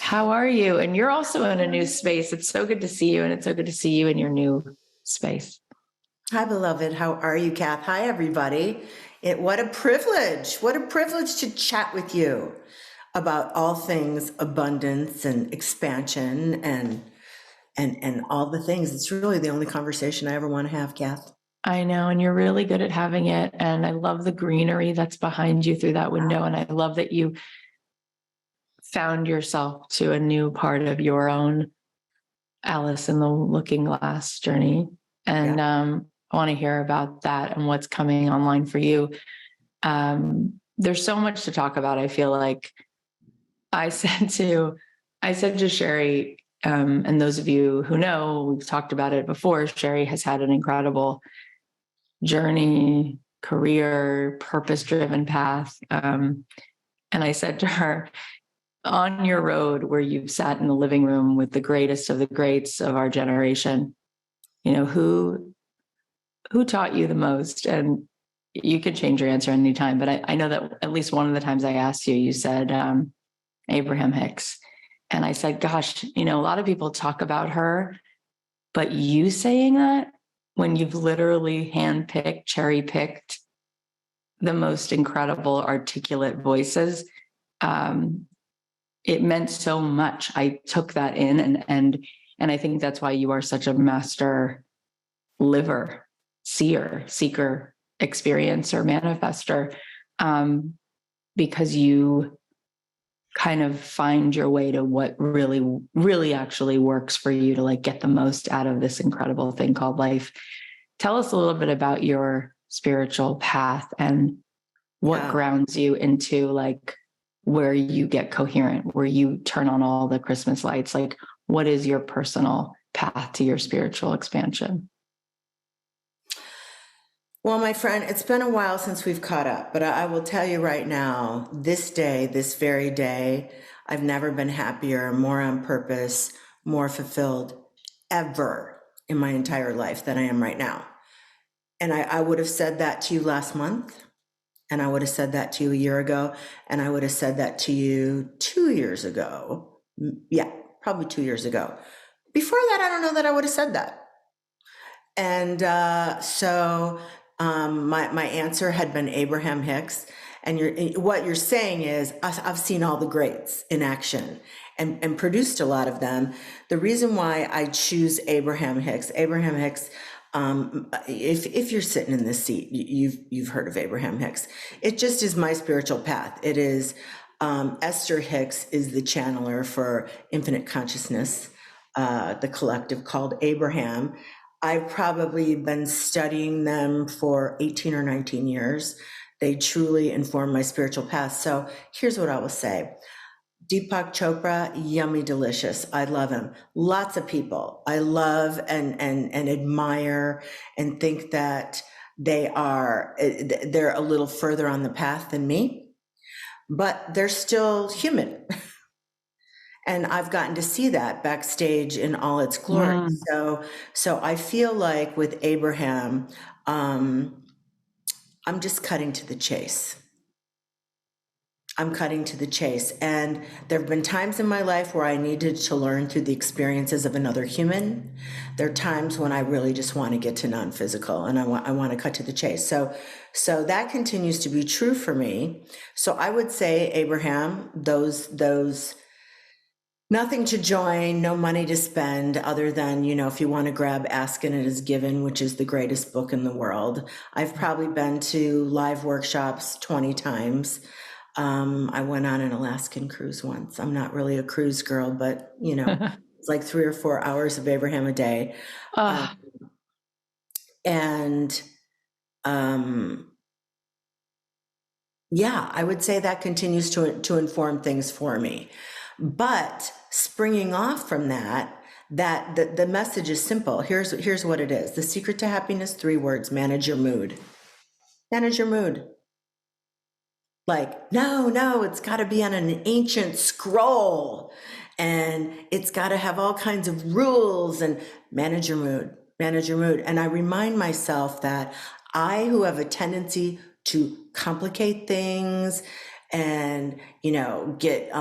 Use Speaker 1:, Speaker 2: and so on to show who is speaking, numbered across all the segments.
Speaker 1: How are you? And you're also in a new space. It's so good to see you, and it's so good to see you in your new space.
Speaker 2: Hi, beloved. How are you, Kath? Hi, everybody. What a privilege. What a privilege to chat with you about all things abundance and expansion and all the things. It's really the only conversation I ever want to have, Kath.
Speaker 1: I know, and you're really good at having it. And I love the greenery that's behind you through that window. And I love that you found yourself to a new part of your own Alice in the Looking Glass journey. And I want to hear about that and what's coming online for you. There's so much to talk about. I feel like I said to Sheri, and those of you who know, we've talked about it before, Sheri has had an incredible journey, career, purpose-driven path. And I said to her, on your road where you've sat in the living room with the greatest of the greats of our generation, you know, who taught you the most? And you can change your answer anytime, but I know that at least one of the times I asked you, you said Abraham Hicks. And I said, gosh, you know, a lot of people talk about her, but you saying that when you've literally handpicked, cherry-picked the most incredible articulate voices, it meant so much. I took that in, and I think that's why you are such a master liver, seer, seeker, experiencer, manifester, because you kind of find your way to what really, really actually works for you to like get the most out of this incredible thing called life. Tell us a little bit about your spiritual path and what grounds you into like where you get coherent, where you turn on all the Christmas lights. Like, what is your personal path to your spiritual expansion?
Speaker 2: Well, my friend, it's been a while since we've caught up, but I will tell you right now, this day, this very day, I've never been happier, more on purpose, more fulfilled ever in my entire life than I am right now. And I would have said that to you last month, and I would have said that to you a year ago, and I would have said that to you 2 years ago. Yeah, probably 2 years ago. Before that, I don't know that I would have said that. And my answer had been Abraham Hicks. And what you're saying is, I've seen all the greats in action and produced a lot of them. The reason why I choose Abraham Hicks, if you're sitting in this seat, you've heard of Abraham Hicks. It just is my spiritual path. It is Esther Hicks is the channeler for Infinite Consciousness, the collective called Abraham. I've probably been studying them for 18 or 19 years. They truly inform my spiritual path. So here's what I will say. Deepak Chopra, yummy, delicious. I love him. Lots of people I love and admire and think that they're a little further on the path than me, but they're still human. And I've gotten to see that backstage in all its glory. So I feel like with Abraham, I'm just cutting to the chase. I'm cutting to the chase. And there have been times in my life where I needed to learn through the experiences of another human. There are times when I really just want to get to non-physical and I want to cut to the chase. So that continues to be true for me. So I would say, Abraham, those nothing to join, no money to spend other than, you know, if you want to grab Ask and It Is Given, which is the greatest book in the world. I've probably been to live workshops 20 times. I went on an Alaskan cruise once. I'm not really a cruise girl, but, you know, it's like 3 or 4 hours of Abraham a day. Yeah, I would say that continues to inform things for me. But springing off from that the message is simple. Here's what it is. The secret to happiness, 3 words: manage your mood. Manage your mood. Like, no, it's got to be on an ancient scroll and it's got to have all kinds of rules, and manage your mood. And I remind myself that I, who have a tendency to complicate things and, you know, get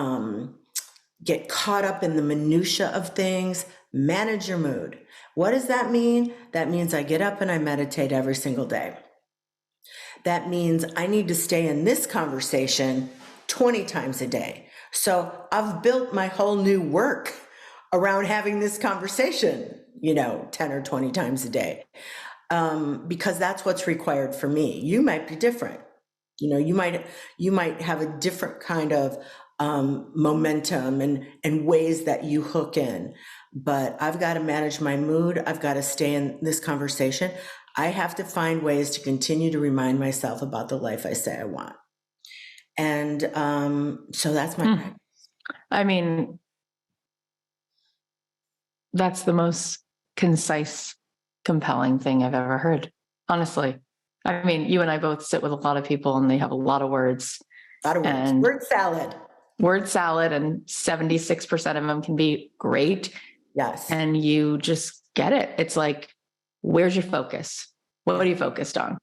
Speaker 2: get caught up in the minutia of things. Manage your mood. What does that mean? That means I get up and I meditate every single day. That means I need to stay in this conversation 20 times a day. So I've built my whole new work around having this conversation, 10 or 20 times a day, because that's what's required for me. You might be different. You might have a different kind of momentum and ways that you hook in. But I've got to manage my mood. I've got to stay in this conversation. I have to find ways to continue to remind myself about the life I say I want. And so that's my practice.
Speaker 1: I mean, that's the most concise, compelling thing I've ever heard, honestly. I mean, you and I both sit with a lot of people and they have a lot of words.
Speaker 2: A lot of words.
Speaker 1: And
Speaker 2: word salad.
Speaker 1: Word salad, and 76% of them can be great.
Speaker 2: Yes.
Speaker 1: And you just get it. It's like, where's your focus? What are you focused on?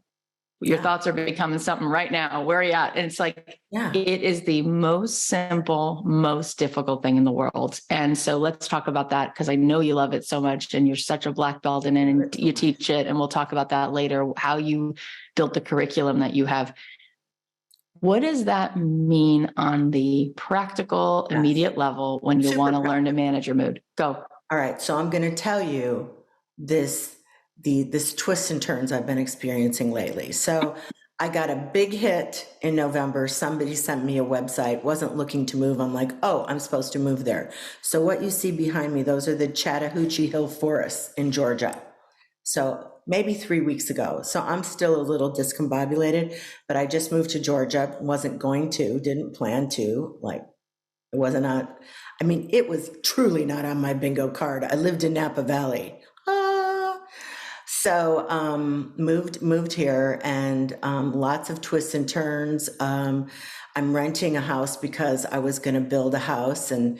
Speaker 1: Your thoughts are becoming something right now. Where are you at? And it's like, it is the most simple, most difficult thing in the world. And so let's talk about that, because I know you love it so much and you're such a black belt in it and you teach it. And we'll talk about that later, how you built the curriculum that you have. What does that mean on the practical, immediate level when you want to learn to manage your mood? Go.
Speaker 2: All right. So I'm going to tell you this twists and turns I've been experiencing lately. So I got a big hit in November. Somebody sent me a website, wasn't looking to move. I'm like, oh, I'm supposed to move there. So what you see behind me, those are the Chattahoochee Hill forests in Georgia. So maybe 3 weeks ago. So I'm still a little discombobulated, but I just moved to Georgia, wasn't going to, didn't plan to, it wasn't on, it was truly not on my bingo card. I lived in Napa Valley. So moved here, and lots of twists and turns. I'm renting a house because I was going to build a house, and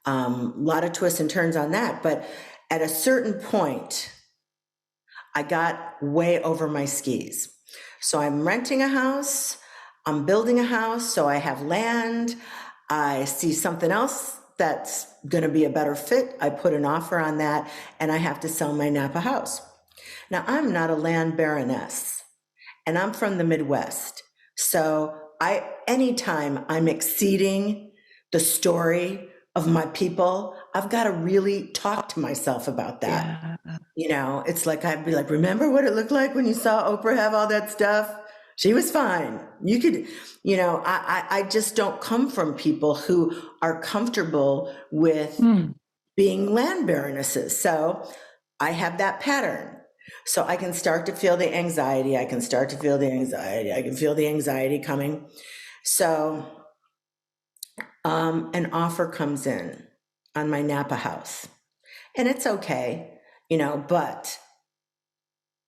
Speaker 2: a lot of twists and turns on that. But at a certain point, I got way over my skis. So I'm renting a house, I'm building a house, so I have land. I see something else that's going to be a better fit. I put an offer on that, and I have to sell my Napa house. Now, I'm not a land baroness, and I'm from the Midwest. So anytime I'm exceeding the story of my people, I've got to really talk to myself about that. Yeah. It's like, I'd be like, remember what it looked like when you saw Oprah have all that stuff? She was fine. You could, I just don't come from people who are comfortable with being land baronesses. So I have that pattern. So I can start to feel the anxiety. I can feel the anxiety coming. So an offer comes in on my Napa house, and it's okay, but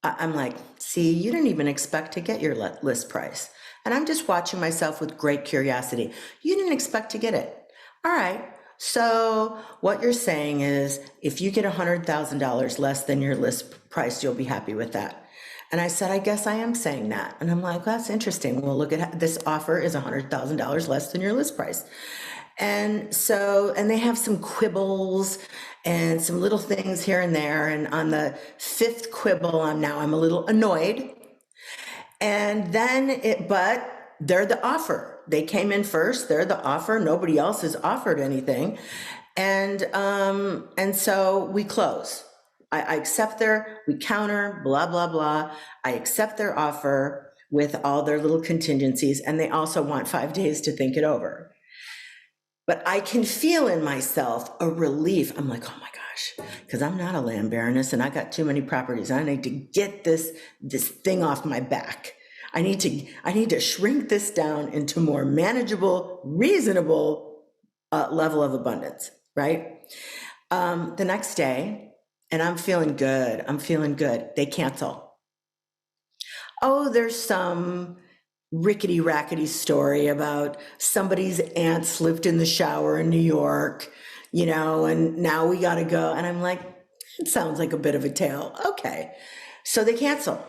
Speaker 2: I'm like, see, you didn't even expect to get your list price. And I'm just watching myself with great curiosity. You didn't expect to get it. All right. So what you're saying is, if you get $100,000 less than your list price, you'll be happy with that. And I said, I guess I am saying that. And I'm like, well, that's interesting. Well, look at this offer is $100,000 less than your list price. And they have some quibbles and some little things here and there. And on the fifth quibble, I'm a little annoyed. And then but they're the offer. They came in first. They're the offer. Nobody else has offered anything. And so we close. I accept we counter, blah, blah, blah. I accept their offer with all their little contingencies. And they also want 5 days to think it over. But I can feel in myself a relief. I'm like, oh my gosh, because I'm not a land baroness and I got too many properties. I need to get this thing off my back. I need to shrink this down into more manageable, reasonable level of abundance, right? The next day, and I'm feeling good. They cancel. Oh, there's some rickety rackety story about somebody's aunt slipped in the shower in New York, and now we got to go. And I'm like, it sounds like a bit of a tale. Okay. So they cancel.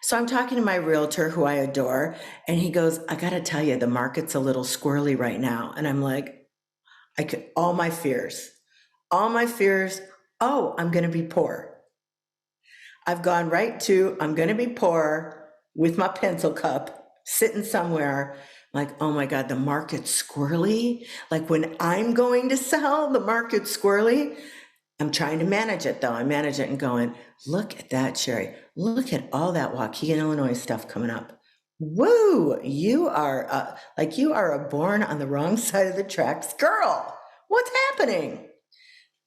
Speaker 2: So I'm talking to my realtor, who I adore, and he goes, I got to tell you, the market's a little squirrely right now. And I'm like, all my fears. Oh, I'm going to be poor. I've gone right to, I'm going to be poor with my pencil cup sitting somewhere like, oh my God, the market's squirrely. Like when I'm going to sell, the market's squirrely. I'm trying to manage it though. I manage it and going, look at that, Sheri. Look at all that Waukegan, Illinois stuff coming up. Woo, you are you are a born on the wrong side of the tracks girl. What's happening?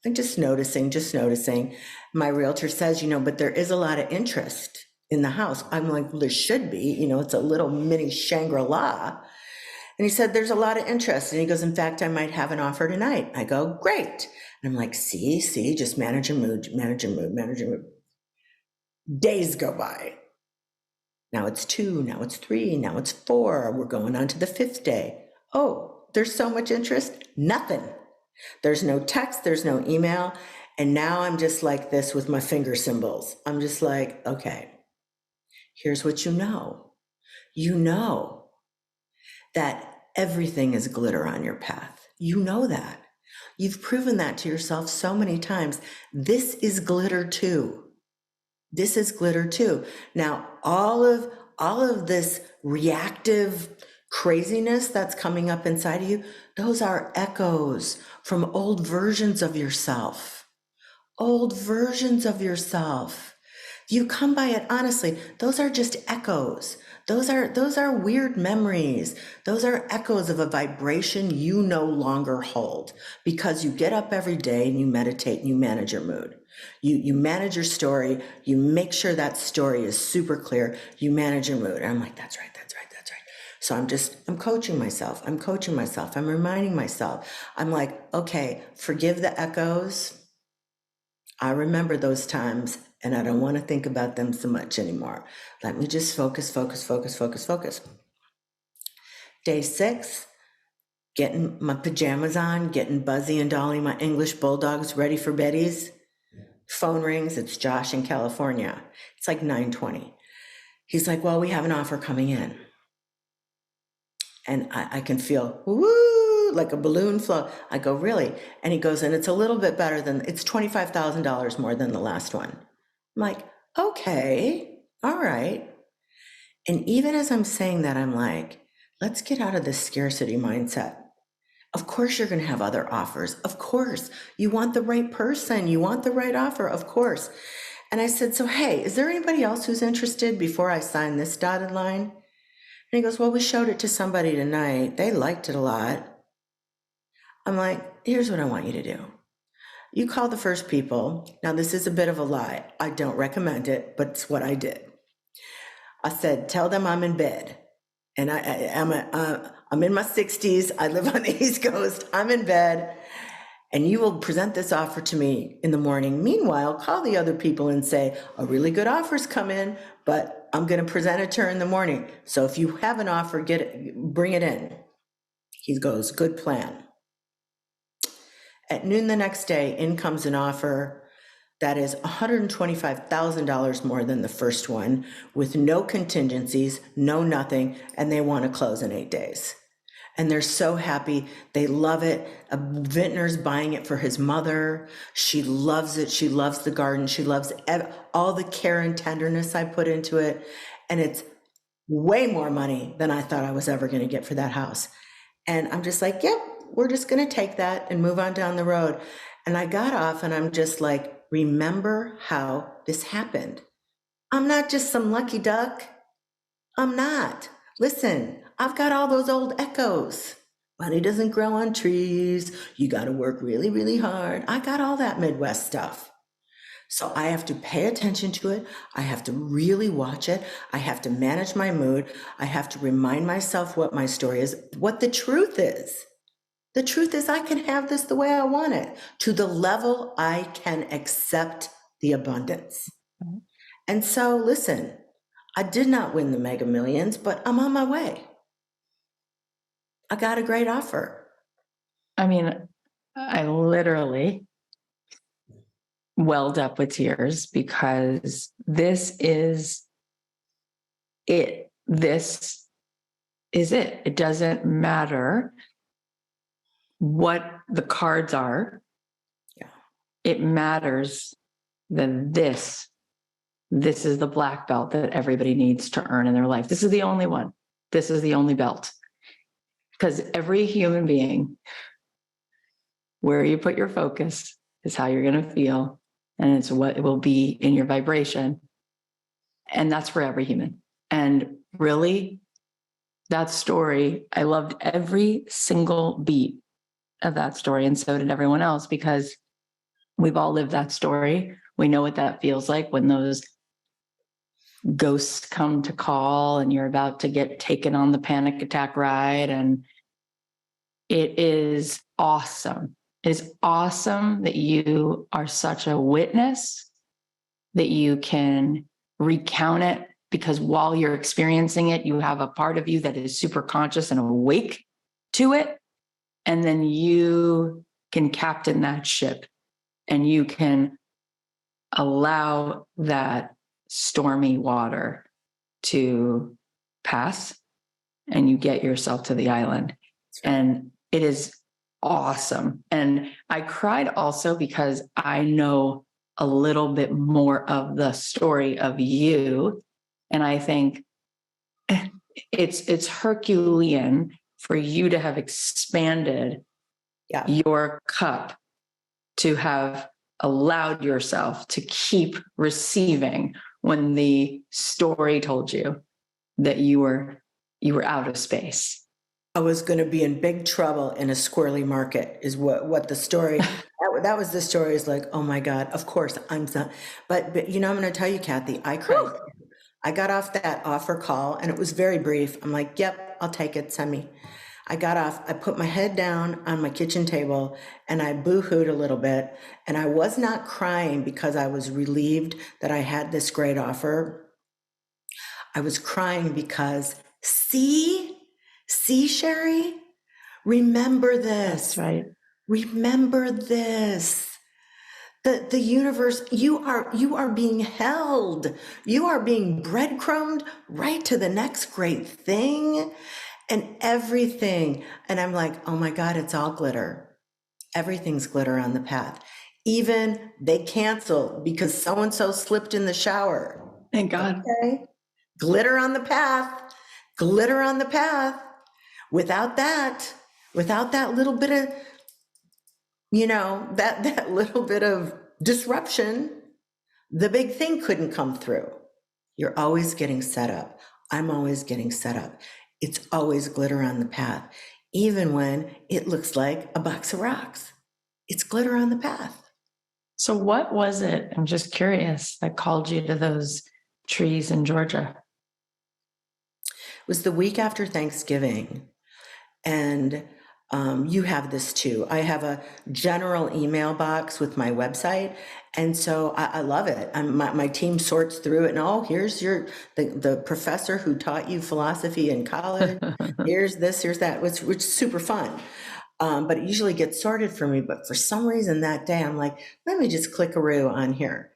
Speaker 2: I'm just noticing. My realtor says, but there is a lot of interest in the house. I'm like, well, there should be, it's a little mini Shangri-La. And he said, there's a lot of interest. And he goes, in fact, I might have an offer tonight. I go, great. And I'm like, see, just manage your mood. Days go by. Now it's 2, now it's 3, now it's 4. We're going on to the 5th day. Oh, there's so much interest. Nothing. There's no text, there's no email. And now I'm just like this with my finger symbols. I'm just like, okay, here's what you know. You know that everything is glitter on your path. You know that. You've proven that to yourself so many times. This is glitter too. This is glitter too. Now, all of this reactive craziness that's coming up inside of you, those are echoes from old versions of yourself. Old versions of yourself. You come by it honestly. Those are just echoes. Those are weird memories. Those are echoes of a vibration you no longer hold because you get up every day and you meditate and you manage your mood. You manage your story. You make sure that story is super clear. You manage your mood. And I'm like, that's right. So I'm coaching myself. I'm reminding myself. I'm like, okay, forgive the echoes. I remember those times and I don't want to think about them so much anymore. Let me just focus. Day 6, getting my pajamas on, getting Buzzy and Dolly, my English bulldogs, ready for beddies. Phone rings. It's Josh in California. It's like 9:20. He's like, well, we have an offer coming in. And I can feel, woo, like a balloon flow. I go, really? And he goes, and it's a little bit better it's $25,000 more than the last one. I'm like, okay, all right. And even as I'm saying that, I'm like, let's get out of this scarcity mindset. Of course, you're going to have other offers. Of course, you want the right person. You want the right offer, of course. And I said, so, hey, is there anybody else who's interested before I sign this dotted line? And he goes, well, we showed it to somebody tonight. They liked it a lot. I'm like, here's what I want you to do. You call the first people. Now, this is a bit of a lie. I don't recommend it, but it's what I did. I said, tell them I'm in bed. And I'm in my 60s. I live on the East Coast. I'm in bed. And you will present this offer to me in the morning. Meanwhile, call the other people and say, a really good offer's come in, but I'm going to present it to her in the morning. So if you have an offer, bring it in. He goes, good plan. At noon the next day, in comes an offer that is $125,000 more than the first one, with no contingencies, no nothing, and they want to close in 8 days. And they're so happy. They love it. A vintner's buying it for his mother. She loves it. She loves the garden. She loves all the care and tenderness I put into it. And it's way more money than I thought I was ever going to get for that house. And I'm just like, yep, we're just going to take that and move on down the road. And I got off and I'm just like, remember how this happened. I'm not just some lucky duck. I'm not. Listen, I've got all those old echoes. Money doesn't grow on trees. You got to work really, really hard. I got all that Midwest stuff. So I have to pay attention to it. I have to really watch it. I have to manage my mood. I have to remind myself what my story is, what the truth is. The truth is I can have this the way I want it, to the level I can accept the abundance. And so listen, I did not win the Mega Millions, but I'm on my way. I got a great offer.
Speaker 1: I mean, I literally welled up with tears because this is it. This is it. It doesn't matter what the cards are.
Speaker 2: Yeah.
Speaker 1: It matters that this is the black belt that everybody needs to earn in their life. This is the only one. This is the only belt. Because every human being, where you put your focus is how you're going to feel, and it's what it will be in your vibration. And that's for every human. And really, that story, I loved every single beat of that story. And so did everyone else, because we've all lived that story. We know what that feels like when those ghosts come to call and you're about to get taken on the panic attack ride. And it is awesome. It is awesome that you are such a witness, that you can recount it, because while you're experiencing it, you have a part of you that is super conscious and awake to it. And then you can captain that ship, and you can allow that stormy water to pass, and you get yourself to the island. And it is awesome. And I cried also because I know a little bit more of the story of you. And I think it's Herculean for you to have expanded your cup, to have allowed yourself to keep receiving when the story told you that you were out of space.
Speaker 2: I was going to be in big trouble in a squirrely market is what the story, that was the story, is like, oh my God, of course I'm not. But you know, I'm going to tell you, Kathy, I cried. I got off that offer call and it was very brief. I'm like, yep, I'll take it. Send me. I got off, I put my head down on my kitchen table and I boo-hooed a little bit. And I was not crying because I was relieved that I had this great offer. I was crying because, see, Sheri, remember this.
Speaker 1: That's right.
Speaker 2: Remember this. The universe, you are being held. You are being breadcrumbed right to the next great thing and everything. And I'm like, oh my God, it's all glitter. Everything's glitter on the path. Even they cancel because so-and-so slipped in the shower.
Speaker 1: Thank God.
Speaker 2: Okay. Glitter on the path. Glitter on the path. Without that little bit of, you know, that little bit of disruption, the big thing couldn't come through. You're always getting set up. I'm always getting set up. It's always glitter on the path, even when it looks like a box of rocks. It's glitter on the path.
Speaker 1: So what was it, I'm just curious, that called you to those trees in Georgia?
Speaker 2: It was the week after Thanksgiving. And you have this too. I have a general email box with my website. And so I love it. My team sorts through it, and oh, here's the professor who taught you philosophy in college. Here's this, here's that, which is super fun. But it usually gets sorted for me. But for some reason that day, I'm like, let me just click-a-roo on here.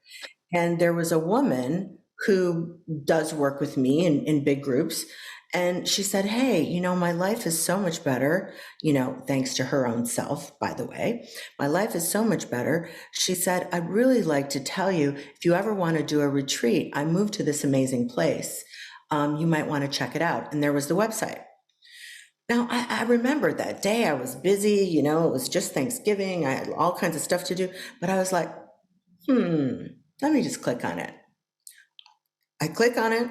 Speaker 2: And there was a woman who does work with me in big groups. And she said, hey, you know, my life is so much better, you know, thanks to her own self, by the way. My life is so much better. She said, I'd really like to tell you, if you ever want to do a retreat, I moved to this amazing place. You might want to check it out. And there was the website. Now, I remember that day I was busy, you know, it was just Thanksgiving. I had all kinds of stuff to do. But I was like, let me just click on it. I click on it.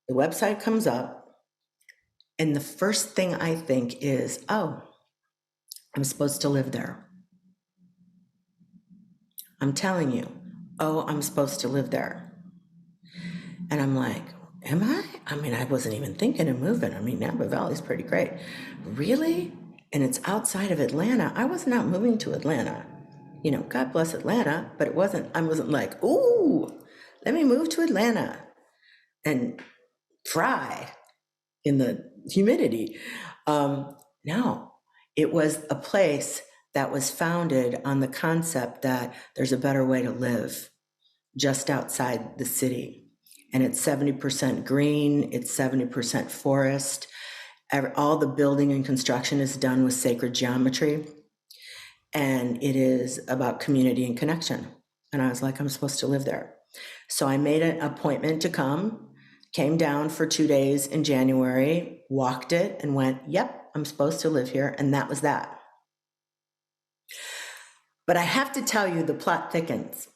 Speaker 2: The website comes up. And the first thing I think is, oh, I'm supposed to live there. I'm telling you, oh, I'm supposed to live there. And I'm like, am I? I mean, I wasn't even thinking of moving. I mean, Napa Valley's pretty great. Really? And it's outside of Atlanta. I was not moving to Atlanta. You know, God bless Atlanta, but I wasn't like, ooh, let me move to Atlanta and fry in the humidity. No, it was a place that was founded on the concept that there's a better way to live just outside the city. And it's 70% green, it's 70% forest. All the building and construction is done with sacred geometry. and it is about community and connection. And I was like, I'm supposed to live there. So I made an appointment to come, came down for 2 days in January, walked it, and went, yep, I'm supposed to live here. And that was that. But I have to tell you, the plot thickens.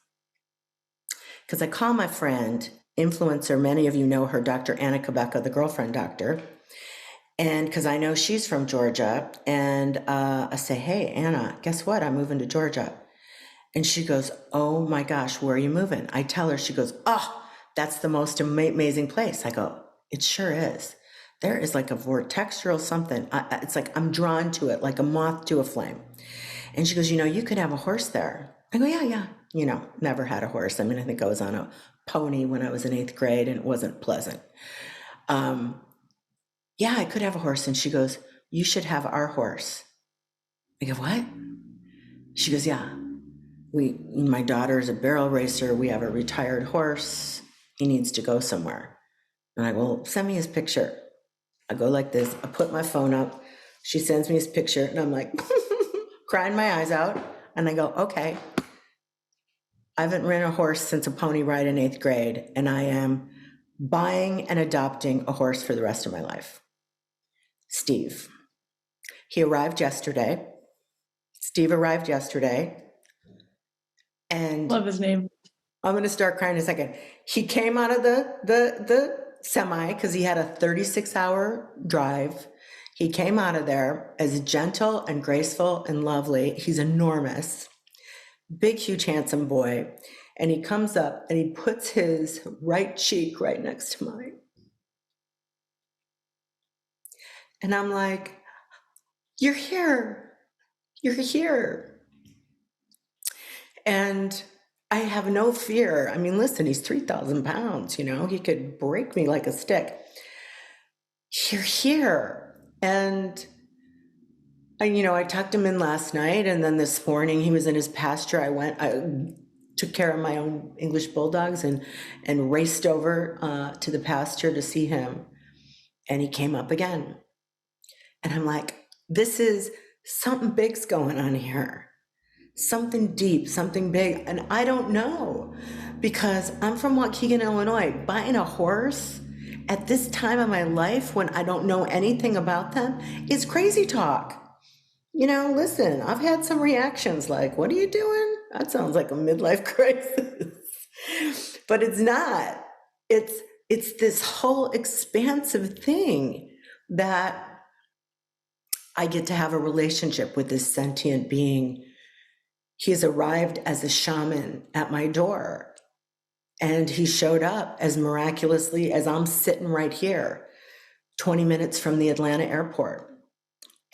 Speaker 2: Because I call my friend, influencer, many of you know her, Dr. Anna Kabeka, the girlfriend doctor. And because I know she's from Georgia. And I say, hey, Anna, guess what? I'm moving to Georgia. And she goes, oh my gosh, where are you moving? I tell her, she goes, oh, that's the most amazing place. I go, it sure is. There is like a vortexural something. It's like I'm drawn to it, like a moth to a flame. And she goes, you could have a horse there. I go, yeah. Never had a horse. I mean, I think I was on a pony when I was in 8th grade and it wasn't pleasant. Yeah, I could have a horse. And she goes, you should have our horse. I go, what? She goes, yeah. My daughter is a barrel racer. We have a retired horse. He needs to go somewhere. And I go, well, send me his picture. I go like this. I put my phone up. She sends me his picture and I'm like crying my eyes out. And I go, okay. I haven't ridden a horse since a pony ride in 8th grade. And I am buying and adopting a horse for the rest of my life. Steve. He arrived yesterday. Steve arrived yesterday. And
Speaker 1: Love his name.
Speaker 2: I'm going to start crying in a second. He came out of the semi because he had a 36-hour drive. He came out of there as gentle and graceful and lovely. He's enormous, big, huge, handsome boy. And he comes up and he puts his right cheek right next to mine. And I'm like, you're here. You're here. And I have no fear. I mean, listen, he's 3,000 pounds, he could break me like a stick. You're here. And I tucked him in last night. And then this morning he was in his pasture. I took care of my own English bulldogs and raced over to the pasture to see him. And he came up again. And I'm like, this is something big's going on here. Something deep, something big. And I don't know, because I'm from Waukegan, Illinois. Buying a horse at this time of my life when I don't know anything about them is crazy talk. Listen, I've had some reactions like, what are you doing? That sounds like a midlife crisis. But it's not. It's this whole expansive thing that I get to have a relationship with this sentient being. He has arrived as a shaman at my door, and he showed up as miraculously as I'm sitting right here, 20 minutes from the Atlanta airport.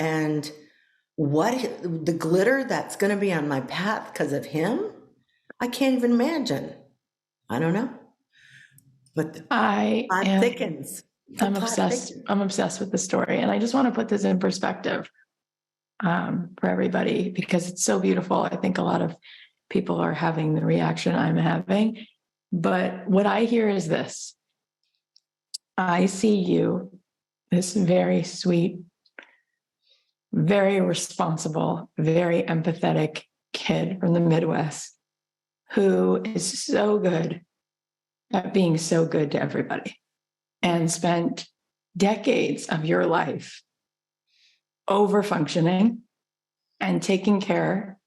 Speaker 2: And what the glitter that's going to be on my path because of him, I can't even imagine. I don't know. But the plot thickens.
Speaker 1: I'm obsessed. I'm obsessed with the story. And I just want to put this in perspective for everybody, because it's so beautiful. I think a lot of people are having the reaction I'm having. But what I hear is this. I see you, this very sweet, very responsible, very empathetic kid from the Midwest who is so good at being so good to everybody and spent decades of your life over functioning and taking care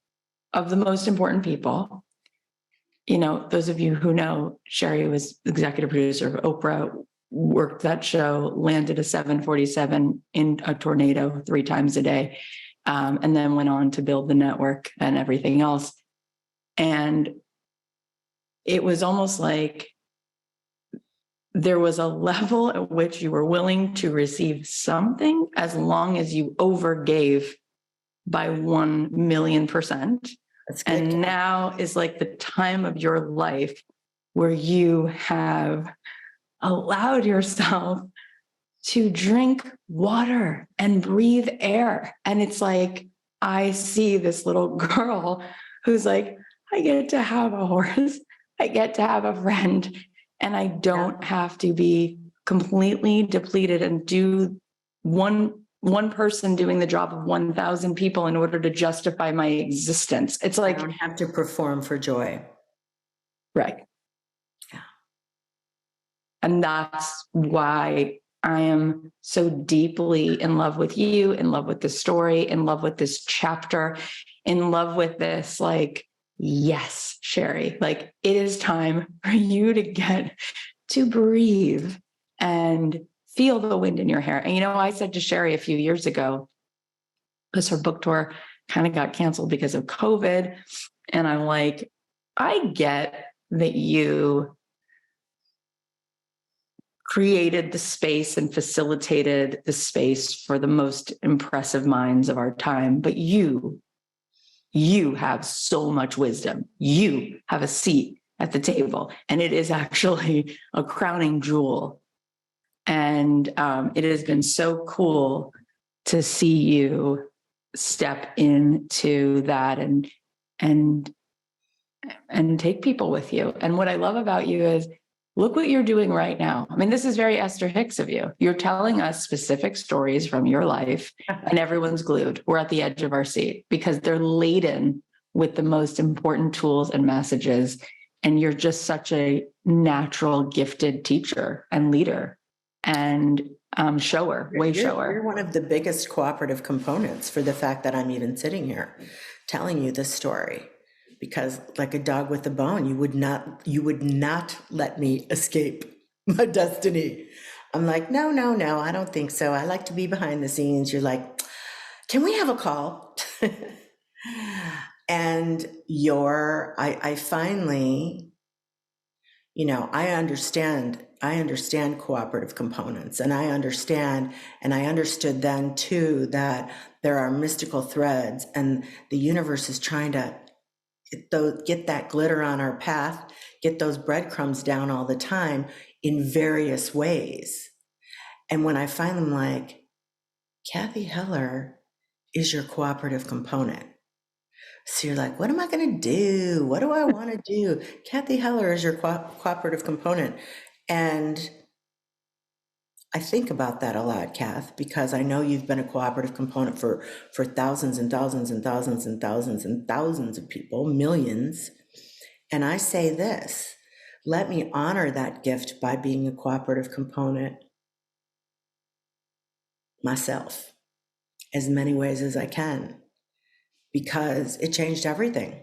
Speaker 1: of the most important people. Those of you who know, Sheri was executive producer of Oprah, worked that show, landed a 747 in a tornado 3 times a day, and then went on to build the network and everything else. And it was almost like there was a level at which you were willing to receive something as long as you overgave by 1,000,000%. And now is like the time of your life where you have allowed yourself to drink water and breathe air. And it's like, I see this little girl who's like, I get to have a horse. I get to have a friend. And I don't have to be completely depleted and do one one person doing the job of 1,000 people in order to justify my existence. It's
Speaker 2: I
Speaker 1: like,
Speaker 2: don't have to perform for joy.
Speaker 1: right.
Speaker 2: Yeah.
Speaker 1: And that's why I am so deeply in love with you, in love with this story, in love with this chapter, in love with this, like, yes, Sheri, like it is time for you to get to breathe and feel the wind in your hair. And, I said to Sheri a few years ago, because her book tour kind of got canceled because of COVID. And I'm like, I get that you created the space and facilitated the space for the most impressive minds of our time. But you have so much wisdom. You have a seat at the table, and it is actually a crowning jewel. And it has been so cool to see you step into that and take people with you. And what I love about you is, look what you're doing right now. I mean, this is very Esther Hicks of you. You're telling us specific stories from your life, and everyone's glued. We're at the edge of our seat because they're laden with the most important tools and messages. And you're just such a natural, gifted teacher and leader and shower.
Speaker 2: You're one of the biggest cooperative components for the fact that I'm even sitting here telling you this story. Because like a dog with a bone, you would not let me escape my destiny. I'm like, no, I don't think so. I like to be behind the scenes. You're like, can we have a call? And I finally, I understand cooperative components, and I understood then too that there are mystical threads, and the universe is trying to get that glitter on our path, get those breadcrumbs down all the time in various ways. And when I find them, like, Kathy Heller is your cooperative component. So you're like, what am I going to do? What do I want to do? Kathy Heller is your cooperative component. And I think about that a lot, Kath, because I know you've been a cooperative component for thousands and thousands and thousands and thousands and thousands of people, millions. And I say this, let me honor that gift by being a cooperative component myself, as many ways as I can, because it changed everything.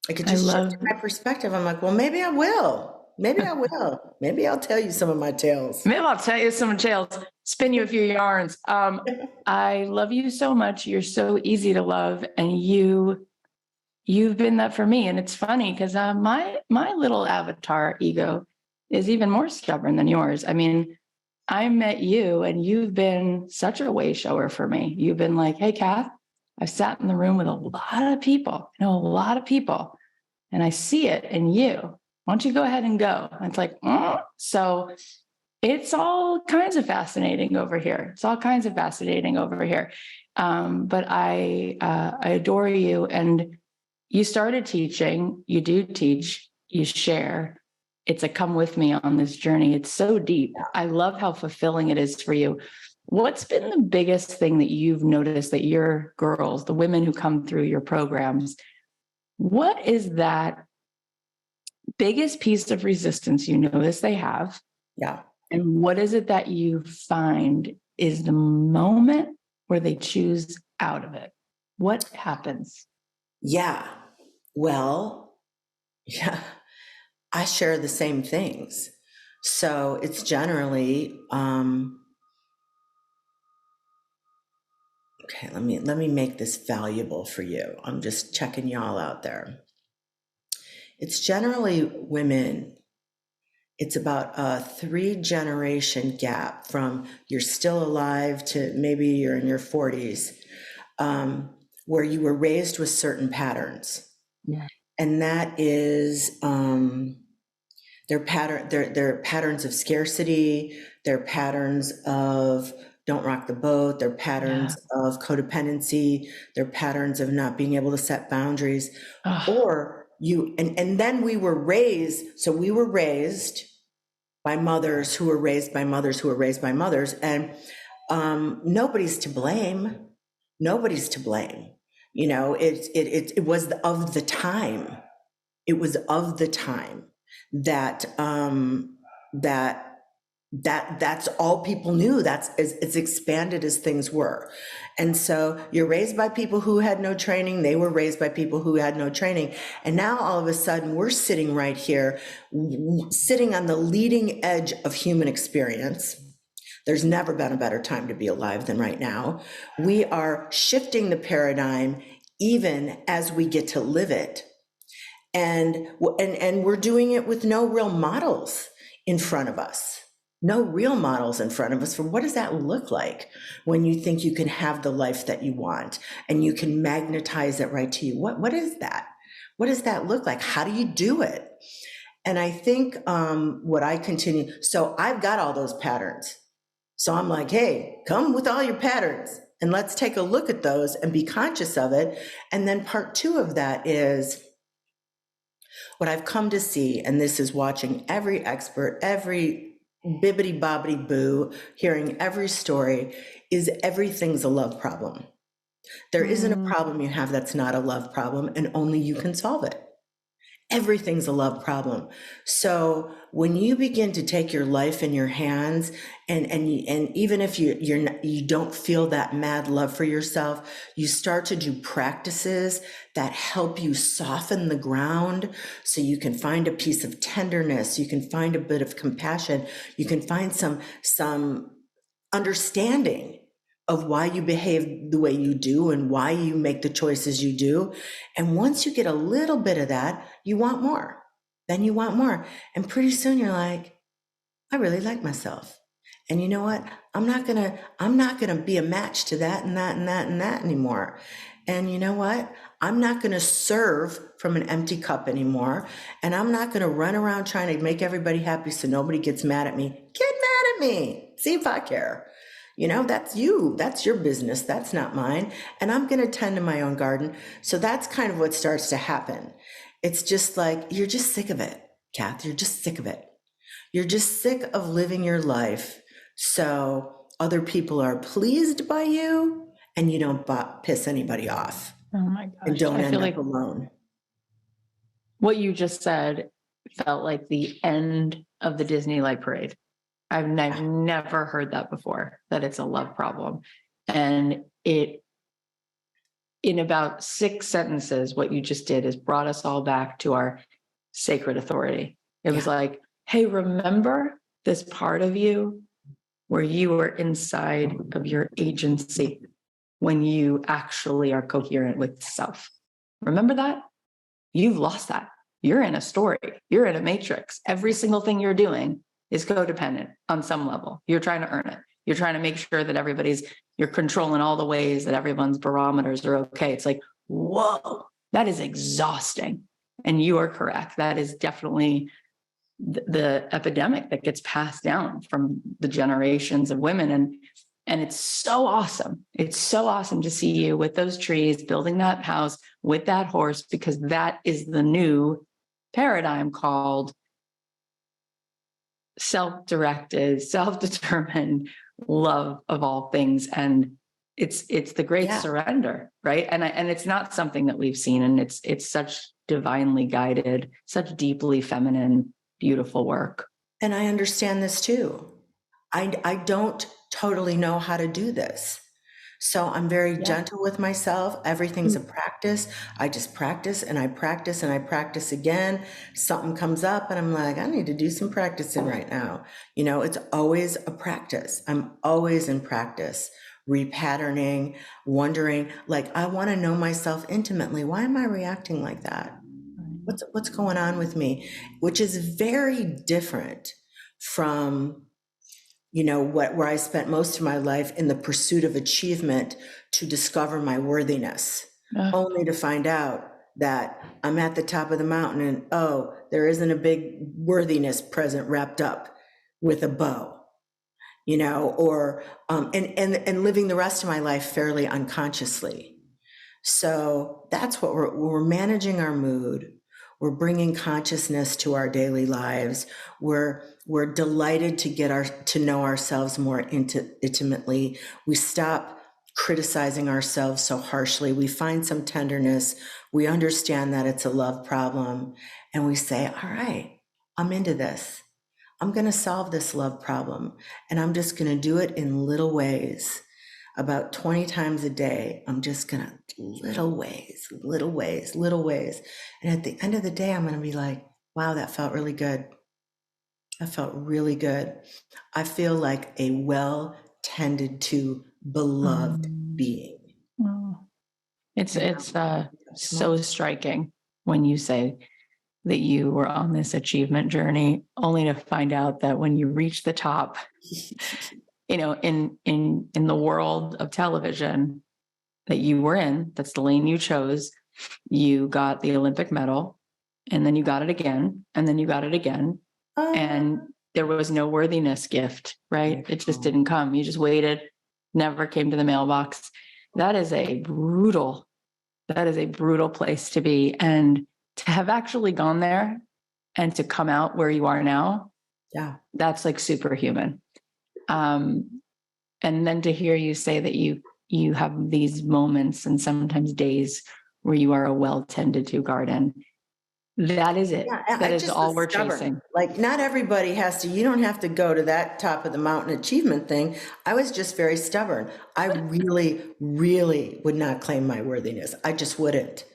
Speaker 2: I could just shift my perspective. I'm like, well, maybe I will. Maybe I will. Maybe I'll tell you some of my tales.
Speaker 1: Maybe I'll tell you some tales, spin you a few yarns. I love you so much. You're so easy to love. And you've been that for me. And it's funny because my little avatar ego is even more stubborn than yours. I mean, I met you and you've been such a way shower for me. You've been like, hey, Kath, I've sat in the room with a lot of people, a lot of people. And I see it in you. Why don't you go ahead and go? And it's like, So it's all kinds of fascinating over here. But I adore you. And you started teaching, you do teach, you share. It's a come with me on this journey. It's so deep. I love how fulfilling it is for you. What's been the biggest thing that you've noticed that your girls, the women who come through your programs, what is that biggest piece of resistance you notice they have?
Speaker 2: Yeah.
Speaker 1: And what is it that you find is the moment where they choose out of it? What happens?
Speaker 2: Yeah. Well, yeah, I share the same things. So it's generally, okay, let me make this valuable for you. I'm just checking y'all out there. It's generally women. It's about a 3-generation gap from you're still alive to maybe you're in your 40s, where you were raised with certain patterns.
Speaker 1: Yeah.
Speaker 2: And that is their patterns of scarcity, their patterns of don't rock the boat, their patterns of codependency, their patterns of not being able to set boundaries. Or and then we were raised by mothers who were raised by mothers who were raised by mothers. And Nobody's to blame. Nobody's to blame. You know, it was of the time. It was of the time that that's all people knew. That's as expanded as things were. And so you're raised by people who had no training. They were raised by people who had no training. And now all of a sudden we're sitting right here, sitting on the leading edge of human experience. There's never been a better time to be alive than right now. We are shifting the paradigm even as we get to live it. And we're doing it with no real models in front of us. No real models in front of us for what does that look like when you think you can have the life that you want and you can magnetize it right to you. What is that? What does that look like? How do you do it? And I think what I continue, so I've got all those patterns. So I'm like, hey, come with all your patterns and let's take a look at those and be conscious of it. And then part two of that is what I've come to see, and this is watching every expert, every bibbity bobbity boo, hearing every story, is everything's a love problem. There isn't a problem you have that's not a love problem, and only you can solve it. Everything's a love problem. So when you begin to take your life in your hands, and even if you don't feel that mad love for yourself, you start to do practices that help you soften the ground so you can find a piece of tenderness, you can find a bit of compassion, you can find some understanding of why you behave the way you do and why you make the choices you do. And once you get a little bit of that, you want more. Then you want more. And pretty soon you're like, I really like myself. And you know what? I'm not gonna be a match to that and that and that and that anymore. And you know what? I'm not gonna serve from an empty cup anymore. And I'm not gonna run around trying to make everybody happy so nobody gets mad at me. Get mad at me. See if I care. You know, that's you. That's your business. That's not mine. And I'm going to tend to my own garden. So that's kind of what starts to happen. It's just like, you're just sick of it, Kath. You're just sick of it. You're just sick of living your life so other people are pleased by you and you don't piss anybody off.
Speaker 1: Oh my gosh.
Speaker 2: And don't
Speaker 1: I
Speaker 2: end
Speaker 1: feel
Speaker 2: up
Speaker 1: like
Speaker 2: alone.
Speaker 1: what you just said felt like the end of the Disney light parade. I've never heard that before, that it's a love problem. And it, in about 6 sentences, what you just did is brought us all back to our sacred authority. It was like, hey, remember this part of you where you are inside of your agency when you actually are coherent with self. Remember that? You've lost that. You're in a story. You're in a matrix. Every single thing you're doing is codependent on some level. You're trying to earn it. You're trying to make sure that you're controlling all the ways that everyone's barometers are okay. It's like, whoa, that is exhausting. And you are correct. That is definitely the epidemic that gets passed down from the generations of women. And it's so awesome. It's so awesome to see you with those trees, building that house with that horse, because that is the new paradigm called self-directed, self-determined love of all things. And it's the great surrender, right? And it's not something that we've seen. And it's such divinely guided, such deeply feminine, beautiful work.
Speaker 2: And I understand this too. I don't totally know how to do this. So I'm very gentle with myself. Everything's a practice. I just practice and I practice and I practice again. Something comes up and I'm like, I need to do some practicing right now. You know, it's always a practice. I'm always in practice, repatterning, wondering, like, I want to know myself intimately. Why am I reacting like that? What's going on with me? Which is very different from, you know, where I spent most of my life in the pursuit of achievement to discover my worthiness, only to find out that I'm at the top of the mountain and, oh, there isn't a big worthiness present wrapped up with a bow, you know, or, and living the rest of my life fairly unconsciously. So that's what we're managing our mood. We're bringing consciousness to our daily lives. We're delighted to to know ourselves more intimately. We stop criticizing ourselves so harshly. We find some tenderness. We understand that it's a love problem, and we say, all right, I'm into this. I'm going to solve this love problem, and I'm just going to do it in little ways. About 20 times a day, I'm just going to little ways, little ways, little ways. And at the end of the day, I'm going to be like, wow, that felt really good. That felt really good. I feel like a well tended to, beloved being.
Speaker 1: Well, it's
Speaker 2: That's
Speaker 1: so striking when you say that you were on this achievement journey, only to find out that when you reach the top, you know, in the world of television that you were in, that's the lane you chose, you got the Olympic medal, and then you got it again, and then you got it again, and there was no worthiness gift, right? It just didn't come. You just waited, never came to the mailbox. That is a brutal place to be. And to have actually gone there and to come out where you are now,
Speaker 2: yeah,
Speaker 1: that's like superhuman. And then to hear you say that you have these moments and sometimes days where you are a well-tended to garden. That is it.
Speaker 2: yeah.
Speaker 1: That
Speaker 2: I
Speaker 1: is
Speaker 2: just
Speaker 1: all
Speaker 2: was
Speaker 1: we're
Speaker 2: stubborn.
Speaker 1: chasing.
Speaker 2: Like, not everybody has to, you don't have to go to that top of the mountain achievement thing. I was just very stubborn. I really, really would not claim my worthiness. I just wouldn't.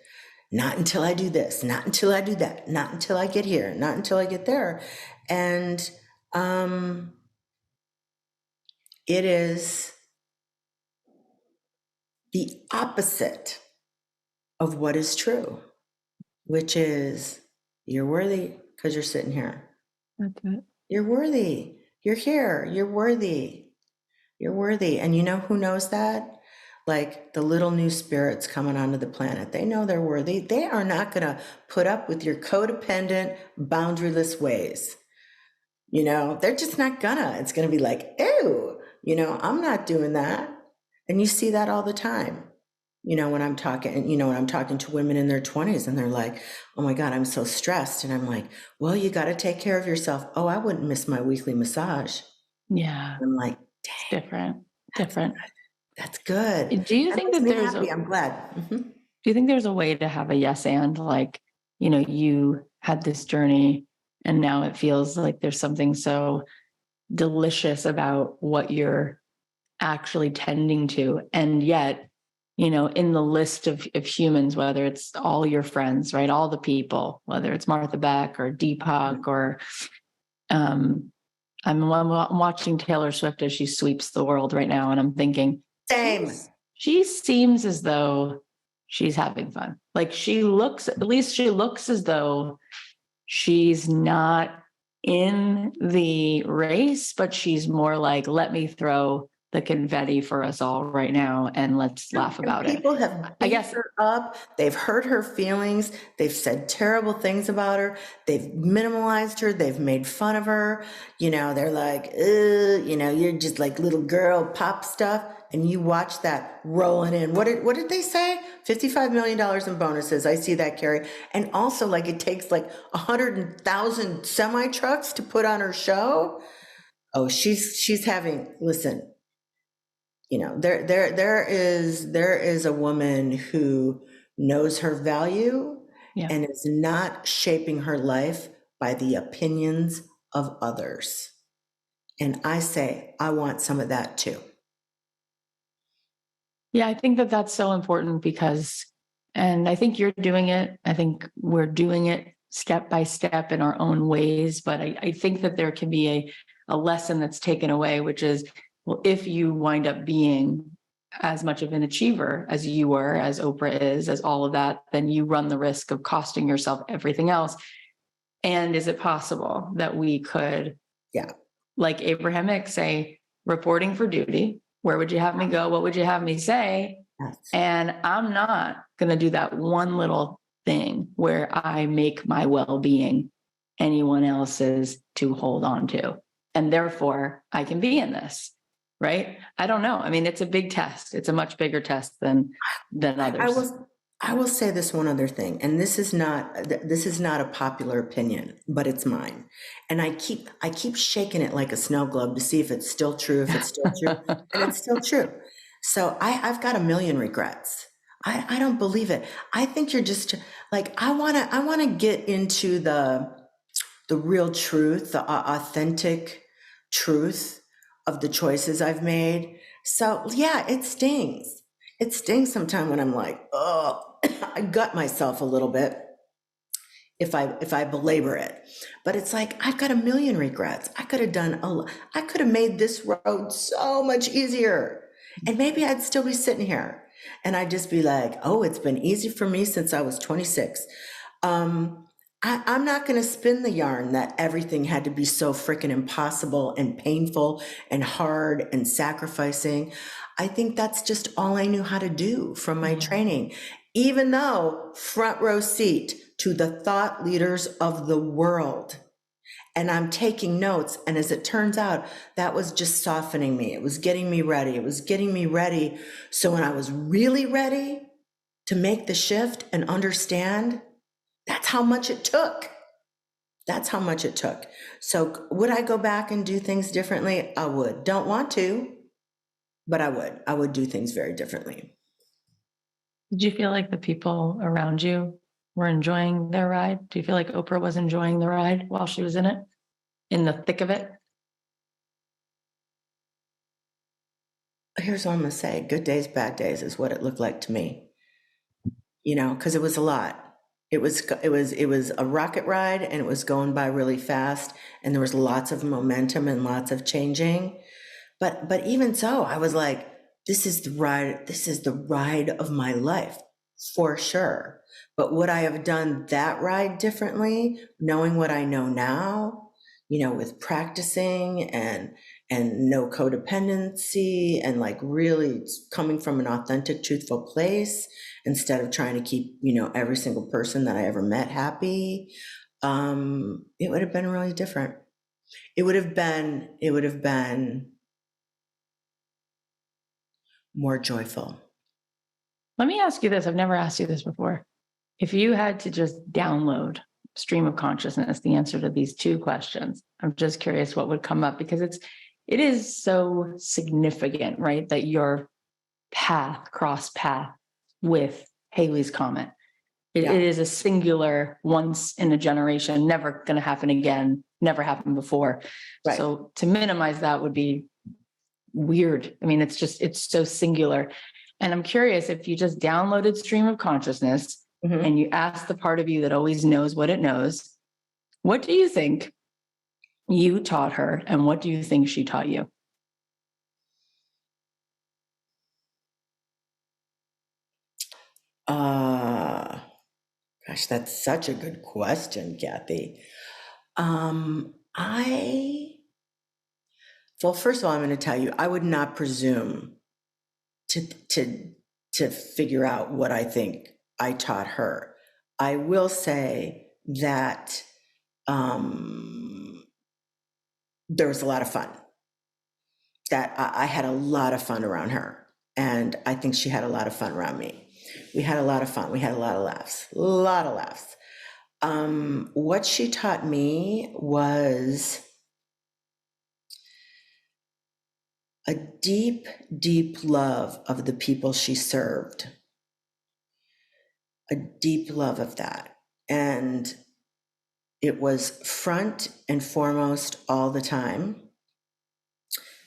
Speaker 2: Not until I do this, not until I do that, not until I get here, not until I get there. And it is the opposite of what is true, which is you're worthy because you're sitting here.
Speaker 1: That's it.
Speaker 2: You're worthy. You're here. You're worthy. You're worthy. And you know who knows that? Like the little new spirits coming onto the planet. They know they're worthy. They are not going to put up with your codependent, boundaryless ways. You know, they're just not gonna. It's going to be like, ew, you know, I'm not doing that. And you see that all the time. When I'm talking to women in their 20s and they're like, oh my God, I'm so stressed. And I'm like, well, you got to take care of yourself. Oh, I wouldn't miss my weekly massage.
Speaker 1: Yeah.
Speaker 2: I'm like, dang,
Speaker 1: Different.
Speaker 2: that's good.
Speaker 1: Do you
Speaker 2: That
Speaker 1: think
Speaker 2: makes
Speaker 1: that
Speaker 2: me
Speaker 1: there's
Speaker 2: happy. I'm glad.
Speaker 1: do you think there's a way to have a yes and, like, you had this journey and now it feels like there's something so delicious about what you're actually tending to, and yet, in the list of humans, whether it's all your friends, right, all the people, whether it's Martha Beck or Deepak or I'm watching Taylor Swift as she sweeps the world right now, and I'm thinking,
Speaker 2: Same.
Speaker 1: she seems as though she's having fun. Like, at least she looks as though she's not in the race, but she's more like, let me throw the confetti for us all right now and let's laugh about it.
Speaker 2: People have beat her up. They've hurt her feelings. They've said terrible things about her. They've minimalized her. They've made fun of her. They're like, you're just like little girl pop stuff. And you watch that rolling in. What did they say? $55 million in bonuses. I see that, Carrie. And also, like, it takes like 100,000 semi trucks to put on her show. Oh, she's having, listen, there is a woman who knows her value and is not shaping her life by the opinions of others. And I say, I want some of that too.
Speaker 1: Yeah, I think that that's so important and I think you're doing it. I think we're doing it step by step in our own ways. But I think that there can be a lesson that's taken away, which is, well, if you wind up being as much of an achiever as you were, as Oprah is, as all of that, then you run the risk of costing yourself everything else. And is it possible that we could, like Abraham Hicks, say, reporting for duty? Where would you have me go? What would you have me say?
Speaker 2: Yes.
Speaker 1: And I'm not going to do that one little thing where I make my well-being anyone else's to hold on to. And therefore, I can be in this, right? I don't know. I mean, it's a big test. It's a much bigger test than others.
Speaker 2: I will say this one other thing, and this is not a popular opinion, but it's mine. And I keep shaking it like a snow globe to see if it's still true, if it's still true, and it's still true. So I've got a million regrets. I don't believe it. I think you're just like, I wanna get into the real truth, the authentic truth of the choices I've made. So yeah, it stings. It stings sometimes when I'm like, oh, I gut myself a little bit if I belabor it. But it's like, I've got a million regrets. I could have made this road so much easier. And maybe I'd still be sitting here and I'd just be like, oh, it's been easy for me since I was 26. I'm not going to spin the yarn that everything had to be so freaking impossible and painful and hard and sacrificing. I think that's just all I knew how to do from my training, even though front row seat to the thought leaders of the world. And I'm taking notes. And as it turns out, that was just softening me. It was getting me ready. It was getting me ready. So when I was really ready to make the shift and understand, that's how much it took. That's how much it took. So would I go back and do things differently? I would. Don't want to, but I would. I would do things very differently.
Speaker 1: Did you feel like the people around you were enjoying their ride? Do you feel like Oprah was enjoying the ride while she was in it, in the thick of it?
Speaker 2: Here's what I'm gonna say. Good days, bad days is what it looked like to me. Because it was a lot. It was a rocket ride, and it was going by really fast, and there was lots of momentum and lots of changing. But even so, I was like, this is the ride of my life, for sure. But would I have done that ride differently, knowing what I know now, with practicing and no codependency and like really coming from an authentic, truthful place instead of trying to keep, every single person that I ever met happy? It would have been really different. It would have been more joyful.
Speaker 1: Let me ask you this. I've never asked you this before. If you had to just download stream of consciousness, the answer to these two questions, I'm just curious what would come up, because it is so significant, right? That your cross path with Haley's comment. It is a singular, once in a generation, never going to happen again, never happened before. Right. So to minimize that would be weird. I mean, it's so singular. And I'm curious, if you just downloaded stream of consciousness and you ask the part of you that always knows what it knows, what do you think you taught her and what do you think she taught you?
Speaker 2: Gosh, that's such a good question, Kathy. Well, first of all, I'm going to tell you, I would not presume to figure out what I think I taught her. I will say that there was a lot of fun. That I had a lot of fun around her, and I think she had a lot of fun around me. We had a lot of fun. We had a lot of laughs. What she taught me was a deep, deep love of the people she served. A deep love of that. And it was front and foremost all the time.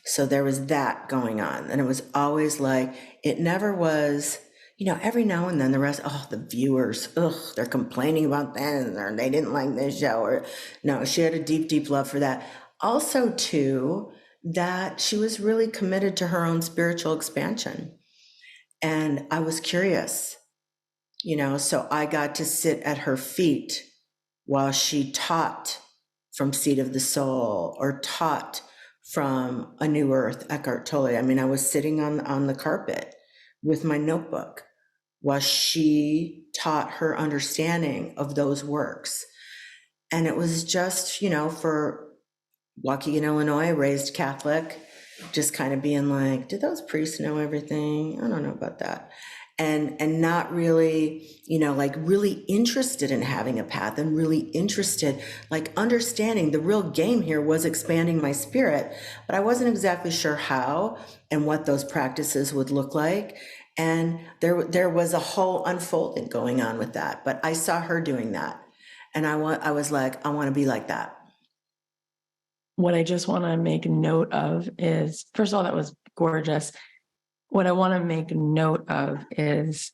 Speaker 2: So there was that going on. And it was always like, it never was, every now and then the viewers, they're complaining about that, or they didn't like this show, or no, she had a deep, deep love for that. Also, too, that she was really committed to her own spiritual expansion. And I was curious, so I got to sit at her feet while she taught from Seed of the Soul or taught from A New Earth, Eckhart Tolle. I mean, I was sitting on the carpet with my notebook while she taught her understanding of those works. And it was just, for Waukegan, Illinois, raised Catholic, just kind of being like, do those priests know everything? I don't know about that. and not really, like really interested in having a path and really interested, like understanding the real game here was expanding my spirit, but I wasn't exactly sure how and what those practices would look like. And there was a whole unfolding going on with that, but I saw her doing that. And I was like, I want to be like that.
Speaker 1: What I just want to make note of is, first of all, that was gorgeous. What I want to make note of is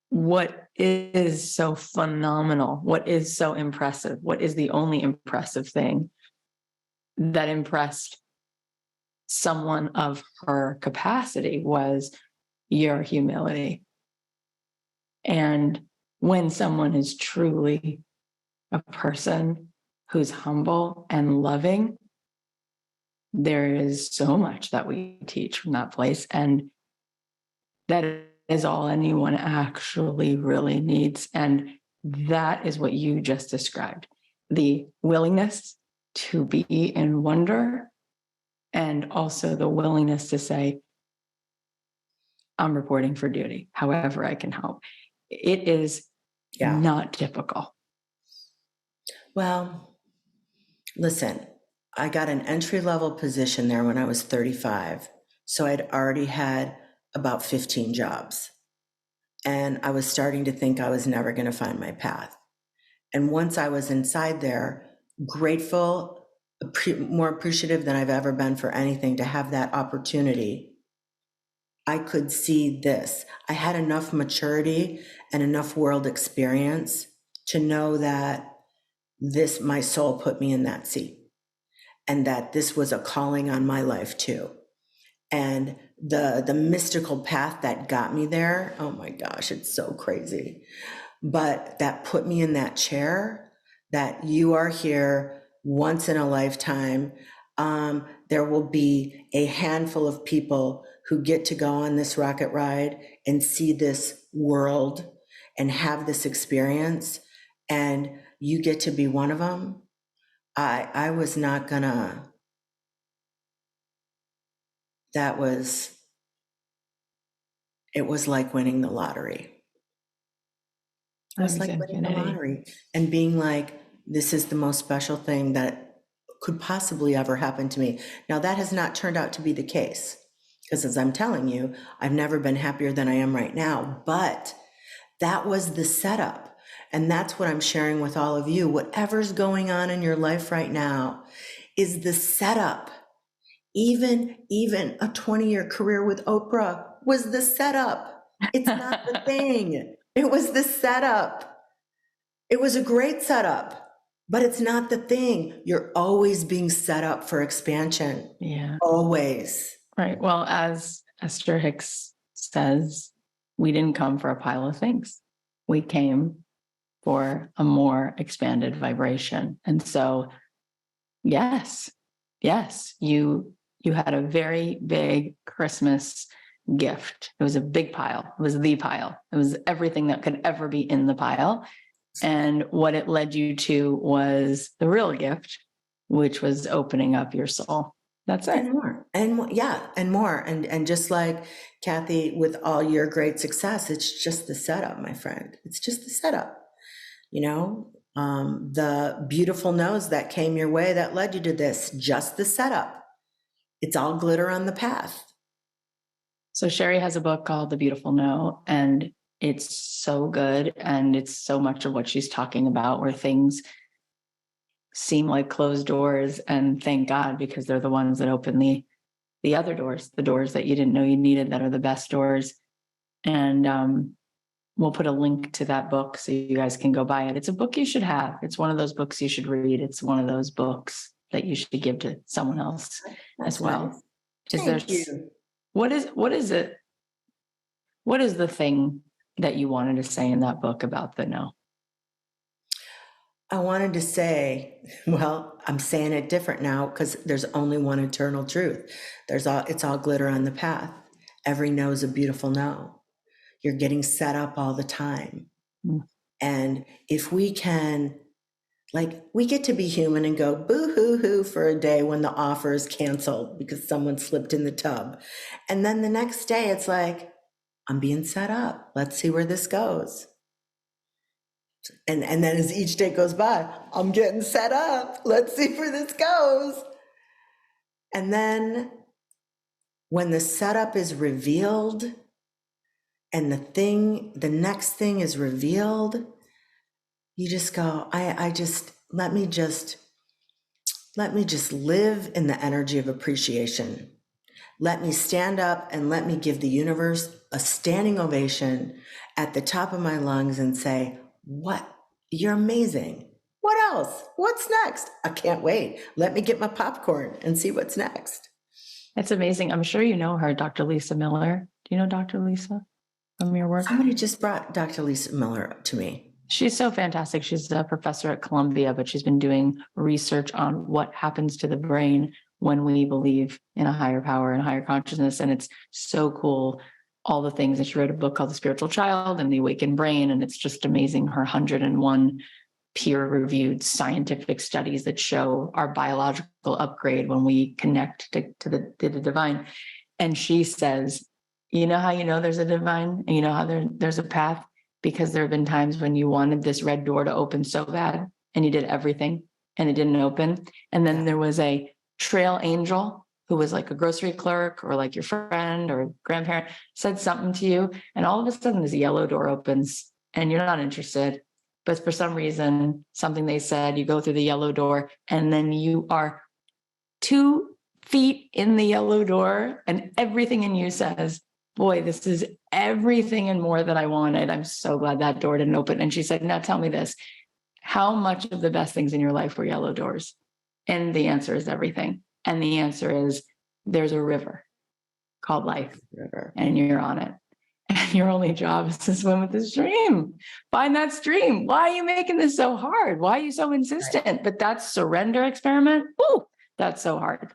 Speaker 1: what is so phenomenal, what is so impressive, what is the only impressive thing that impressed someone of her capacity was your humility. And when someone is truly a person who's humble and loving, there is so much that we teach from that place. And that is all anyone actually really needs. And that is what you just described, the willingness to be in wonder, and also the willingness to say, I'm reporting for duty, however I can help. It is not typical.
Speaker 2: Well, listen, I got an entry-level position there when I was 35. So I'd already had about 15 jobs. And I was starting to think I was never going to find my path. And once I was inside there, grateful, more appreciative than I've ever been for anything to have that opportunity, I could see this. I had enough maturity and enough world experience to know that my soul put me in that seat, and that this was a calling on my life too. And the mystical path that got me there, oh my gosh, it's so crazy. But that put me in that chair, that you are here once in a lifetime. There will be a handful of people who get to go on this rocket ride and see this world and have this experience, and you get to be one of them. I was not gonna, it was like winning the lottery. It was like winning the lottery and being like, this is the most special thing that could possibly ever happen to me. Now, that has not turned out to be the case, because as I'm telling you, I've never been happier than I am right now, but that was the setup. And that's what I'm sharing with all of you. Whatever's going on in your life right now is the setup. Even a 20-year career with Oprah was the setup. It's not the thing. It was the setup. It was a great setup, but it's not the thing. You're always being set up for expansion.
Speaker 1: Yeah.
Speaker 2: Always.
Speaker 1: Right. Well, as Esther Hicks says, we didn't come for a pile of things. We came for a more expanded vibration. And so, yes, you had a very big Christmas gift. It was a big pile. It was the pile. It was everything that could ever be in the pile. And what it led you to was the real gift, which was opening up your soul. That's it.
Speaker 2: And more. And more. Yeah. And more. And just like Kathy, with all your great success, it's just the setup, my friend. It's just the setup. The beautiful nose that came your way that led you to this, just the setup. It's all glitter on the path.
Speaker 1: So Sheri has a book called The Beautiful No, and it's so good. And it's so much of what she's talking about, where things seem like closed doors, and thank God, because they're the ones that open the other doors, the doors that you didn't know you needed, that are the best doors. And we'll put a link to that book so you guys can go buy it. It's a book you should have. It's one of those books you should read. It's one of those books that you should give to someone else as well.
Speaker 2: Thank you.
Speaker 1: What is it? What is the thing that you wanted to say in that book about the no?
Speaker 2: I wanted to say, well, I'm saying it different now because there's only one eternal truth. It's all glitter on the path. Every no is a beautiful no. You're getting set up all the time. And if we can, we get to be human and go boo-hoo-hoo for a day when the offer is canceled because someone slipped in the tub. And then the next day it's like, I'm being set up. Let's see where this goes. And then as each day goes by, I'm getting set up. Let's see where this goes. And then when the setup is revealed and the next thing is revealed, you just go, let me just live in the energy of appreciation. Let me stand up and let me give the universe a standing ovation at the top of my lungs and say, what? You're amazing. What else? What's next? I can't wait. Let me get my popcorn and see what's next.
Speaker 1: That's amazing. I'm sure you know her, Dr. Lisa Miller. Do you know Dr. Lisa from your work?
Speaker 2: Somebody just brought Dr. Lisa Miller to me.
Speaker 1: She's so fantastic. She's a professor at Columbia, but she's been doing research on what happens to the brain when we believe in a higher power and higher consciousness. And it's so cool. All the things that she wrote a book called The Spiritual Child and The Awakened Brain. And it's just amazing. Her 101 peer-reviewed scientific studies that show our biological upgrade when we connect to the divine. And she says, you know how you know there's a divine and you know how there's a path? Because there have been times when you wanted this red door to open so bad and you did everything and it didn't open. And then there was a trail angel who was like a grocery clerk or like your friend or grandparent said something to you. And all of a sudden this yellow door opens and you're not interested. But for some reason, something they said, you go through the yellow door and then you are 2 feet in the yellow door and everything in you says, boy, this is everything and more that I wanted. I'm so glad that door didn't open. And she said, now tell me this, how much of the best things in your life were yellow doors? And the answer is everything. And the answer is there's a river called life and you're on it. And your only job is to swim with the stream. Find that stream. Why are you making this so hard? Why are you so insistent? Right. But that surrender experiment, ooh, that's so hard.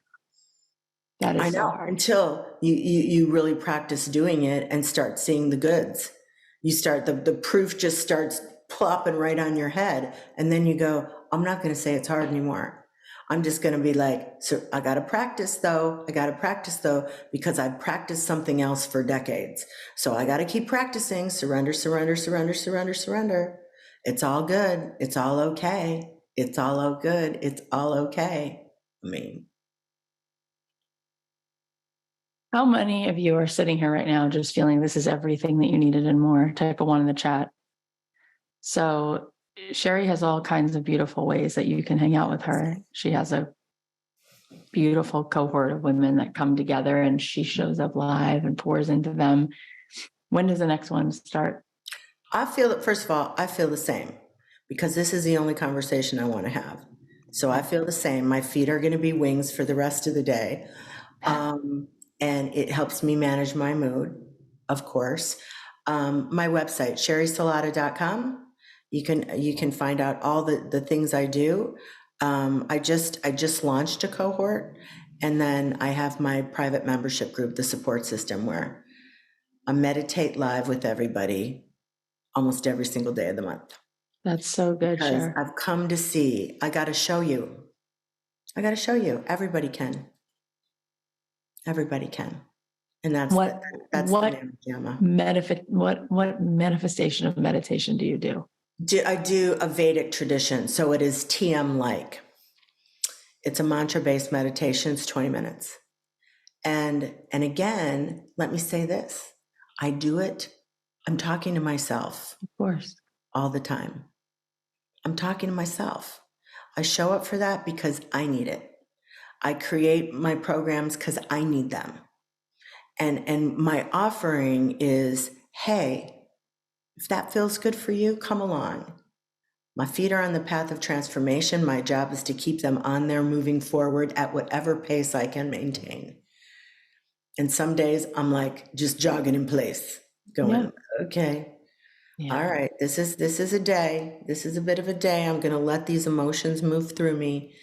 Speaker 1: That is
Speaker 2: I know, so hard. Until you really practice doing it and start seeing the goods. You start, the proof just starts plopping right on your head. And then you go, I'm not going to say it's hard anymore. I'm just going to be like, so I got to practice though. Because I've practiced something else for decades. So I got to keep practicing. Surrender, surrender, surrender, surrender, surrender. It's all good. It's all okay. It's all good. It's all okay. I mean,
Speaker 1: how many of you are sitting here right now just feeling this is everything that you needed and more? Type a 1 in the chat. So Sheri has all kinds of beautiful ways that you can hang out with her. She has a beautiful cohort of women that come together and she shows up live and pours into them. When does the next one start?
Speaker 2: I feel that, first of all, I feel the same because this is the only conversation I want to have. So I feel the same. My feet are going to be wings for the rest of the day. And it helps me manage my mood, of course. My website, sherisalata.com. You can find out all the things I do. I just launched a cohort, and then I have my private membership group, the support system, where I meditate live with everybody almost every single day of the month.
Speaker 1: That's so good,
Speaker 2: Cher. I've come to see, I got to show you. Everybody can. Everybody can. And that's
Speaker 1: what manifestation of meditation do you do?
Speaker 2: I do a Vedic tradition. So it is TM-like. It's a mantra-based meditation. It's 20 minutes. And again, let me say this. I do it. I'm talking to myself.
Speaker 1: Of course.
Speaker 2: All the time. I'm talking to myself. I show up for that because I need it. I create my programs because I need them. And my offering is, hey, if that feels good for you, come along. My feet are on the path of transformation. My job is to keep them on there, moving forward at whatever pace I can maintain. And some days I'm like just jogging in place, going, okay, all right, this is a day. This is a bit of a day. I'm going to let these emotions move through me.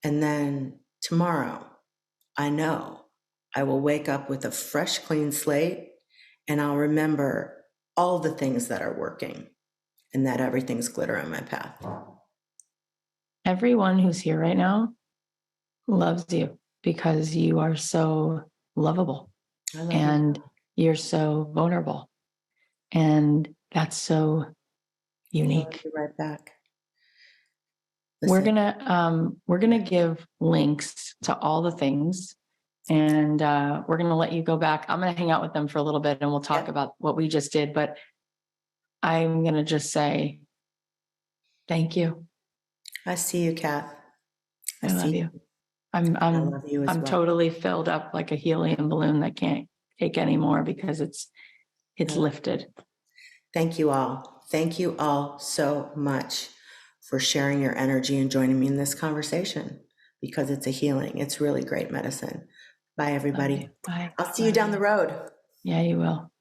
Speaker 2: And then tomorrow, I know I will wake up with a fresh, clean slate, and I'll remember all the things that are working and that everything's glitter on my path.
Speaker 1: Everyone who's here right now loves you because you are so lovable. And you're so vulnerable. And that's so unique.
Speaker 2: I'll be right back.
Speaker 1: We're
Speaker 2: Listen.
Speaker 1: we're gonna give links to all the things, and we're gonna let you go back. I'm gonna hang out with them for a little bit, and we'll talk
Speaker 2: Yep.
Speaker 1: about what we just did. But I'm gonna just say thank you.
Speaker 2: I see you, Kath.
Speaker 1: I love you.
Speaker 2: I love you as
Speaker 1: I'm
Speaker 2: well.
Speaker 1: totally filled up like a helium balloon that can't take anymore because it's lifted.
Speaker 2: Thank you all. Thank you all so much for sharing your energy and joining me in this conversation, because it's a healing. It's really great medicine. Bye, everybody.
Speaker 1: Bye.
Speaker 2: I'll see you down the road.
Speaker 1: Yeah, you will.